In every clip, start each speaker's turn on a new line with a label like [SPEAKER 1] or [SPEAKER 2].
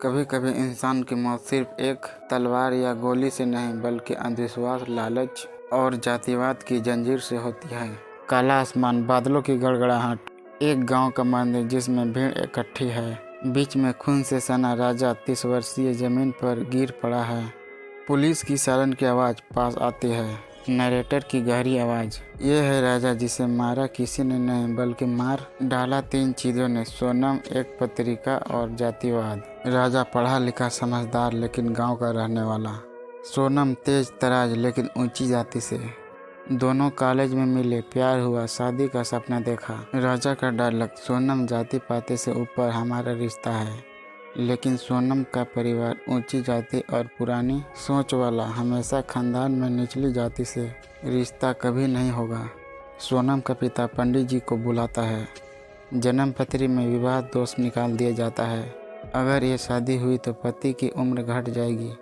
[SPEAKER 1] कभी कभी इंसान की मौत सिर्फ एक तलवार या गोली से नहीं बल्कि अंधविश्वास, लालच और जातिवाद की जंजीर से होती है। काला आसमान, बादलों की गड़गड़ाहट, एक गांव का मंदिर जिसमें भीड़ इकट्ठी है, बीच में खून से सना राजा 30 वर्षीय जमीन पर गिर पड़ा है। पुलिस की सायरन की आवाज़ पास आती है, नरेटर की गहरी आवाज़, ये है राजा जिसे मारा किसी ने नहीं बल्कि मार डाला 3 चीज़ों ने, सोनम, एक पत्रिका और जातिवाद। राजा पढ़ा लिखा समझदार लेकिन गांव का रहने वाला, सोनम तेज तराज लेकिन ऊंची जाति से। दोनों कॉलेज में मिले, प्यार हुआ, शादी का सपना देखा। राजा का डायलॉग, सोनम जाति पाति से ऊपर हमारा रिश्ता है, लेकिन सोनम का परिवार ऊंची जाति और पुरानी सोच वाला, हमेशा खानदान में निचली जाति से रिश्ता कभी नहीं होगा। सोनम का पिता पंडित जी को बुलाता है, जन्म पत्री में विवाह दोष निकाल दिया जाता है। अगर ये शादी हुई तो पति की उम्र घट जाएगी।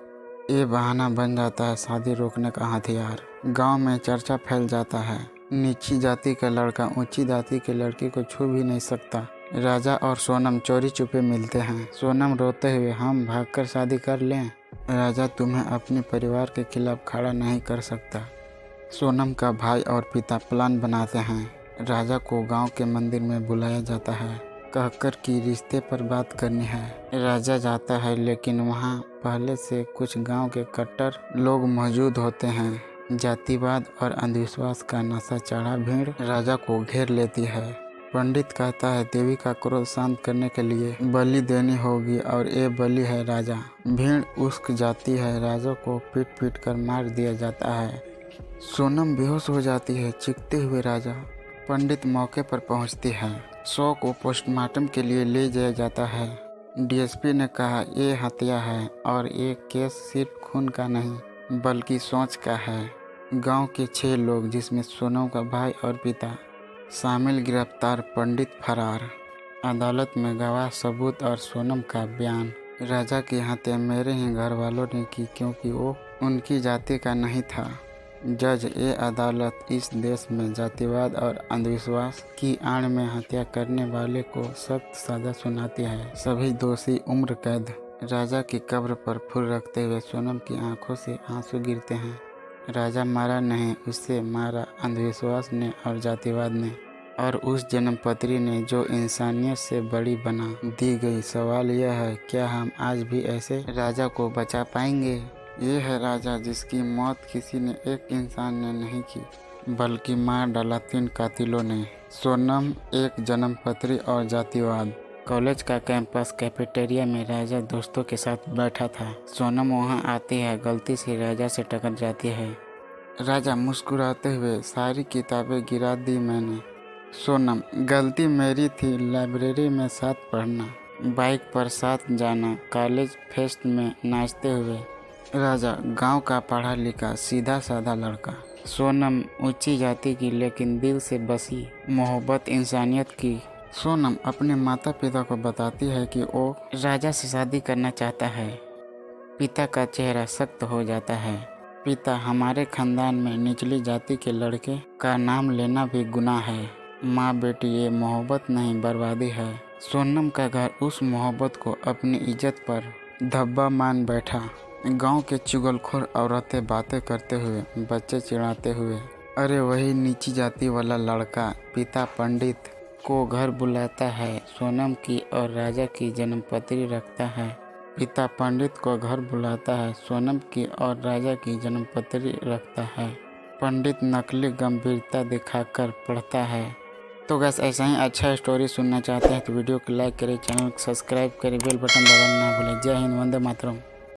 [SPEAKER 1] ये बहाना बन जाता है शादी रोकने का हथियार। गांव में चर्चा फैल जाता है, नीची जाति का लड़का ऊंची जाति की लड़की को छू भी नहीं सकता। राजा और सोनम चोरी छुपे मिलते हैं। सोनम रोते हुए, हम भागकर शादी कर लें? राजा तुम्हें अपने परिवार के खिलाफ खड़ा नहीं कर सकता। सोनम का भाई और पिता प्लान बनाते हैं। राजा को गांव के मंदिर में बुलाया जाता है, कहकर कि रिश्ते पर बात करनी है। राजा जाता है लेकिन वहां पहले से कुछ गांव के कट्टर लोग मौजूद होते हैं। जातिवाद और अंधविश्वास का नशा चढ़ा भीड़ राजा को घेर लेती है। पंडित कहता है देवी का क्रोध शांत करने के लिए बलि देनी होगी और ये बलि है राजा। भीड़ उस्क जाती है, राजा को पीट पीट कर मार दिया जाता है। सोनम बेहोश हो जाती है, चीखते हुए राजा। पंडित मौके पर पहुंचती है, शव को पोस्टमार्टम के लिए ले जाया जाता है। डीएसपी ने कहा ये हत्या है और ये केस सिर्फ खून का नहीं बल्कि सोच का है। गांव के 6 लोग जिसमें सोनम का भाई और पिता शामिल गिरफ्तार, पंडित फरार। अदालत में गवाह, सबूत और सोनम का बयान। राजा की हत्या मेरे ही घर वालों ने की क्योंकि वो उनकी जाति का नहीं था। जज, ये अदालत इस देश में जातिवाद और अंधविश्वास की आड़ में हत्या करने वाले को सख्त सजा सुनाती है। सभी दोषी उम्र कैद। राजा की कब्र पर फूल रखते हुए सोनम की आंखों से आंसू गिरते हैं। राजा मारा नहीं, उससे मारा अंधविश्वास ने और जातिवाद ने, और उस जन्मपत्री ने जो इंसानियत से बड़ी बना दी गई। सवाल यह है, क्या हम आज भी ऐसे राजा को बचा पाएंगे? ये है राजा जिसकी मौत किसी ने एक इंसान ने नहीं की बल्कि मार डाला 3 कातिलों ने। सोनम, एक जन्मपत्री और जातिवाद। कॉलेज का कैंपस कैफेटेरिया में राजा दोस्तों के साथ बैठा था। सोनम वहां आती है, गलती से राजा से टकरा जाती है। राजा मुस्कुराते हुए, सारी किताबें गिरा दी मैंने। सोनम, गलती मेरी थी, लाइब्रेरी में साथ पढ़ना, बाइक पर साथ जाना, कॉलेज फेस्ट में नाचते हुए। राजा, गांव का पढ़ा लिखा सीधा साधा लड़का। सोनम, ऊंची जाति की लेकिन दिल से बसी मोहब्बत इंसानियत की। सोनम अपने माता पिता को बताती है कि वो राजा से शादी करना चाहता है। पिता का चेहरा सख्त हो जाता है। पिता, हमारे खानदान में निचली जाति के लड़के का नाम लेना भी गुनाह है। माँ बेटी, ये मोहब्बत नहीं बर्बादी है। सोनम का घर उस मोहब्बत को अपनी इज्जत पर धब्बा मान बैठा। गांव के चुगलखोर औरतें बातें करते हुए, बच्चे चिढ़ाते हुए, अरे वही नीची जाति वाला लड़का। पिता पंडित को घर बुलाता है, सोनम की और राजा की जन्मपत्री रखता है। पिता पंडित को घर बुलाता है, सोनम की और राजा की जन्मपत्री रखता है। पंडित नकली गंभीरता दिखाकर पढ़ता है। तो गैस, ऐसा ही अच्छा स्टोरी सुनना चाहते हैं तो वीडियो को लाइक करें, चैनल को सब्सक्राइब करें, बेल बटन दबाना ना भूलें। जय हिंद, वंदे मातरम।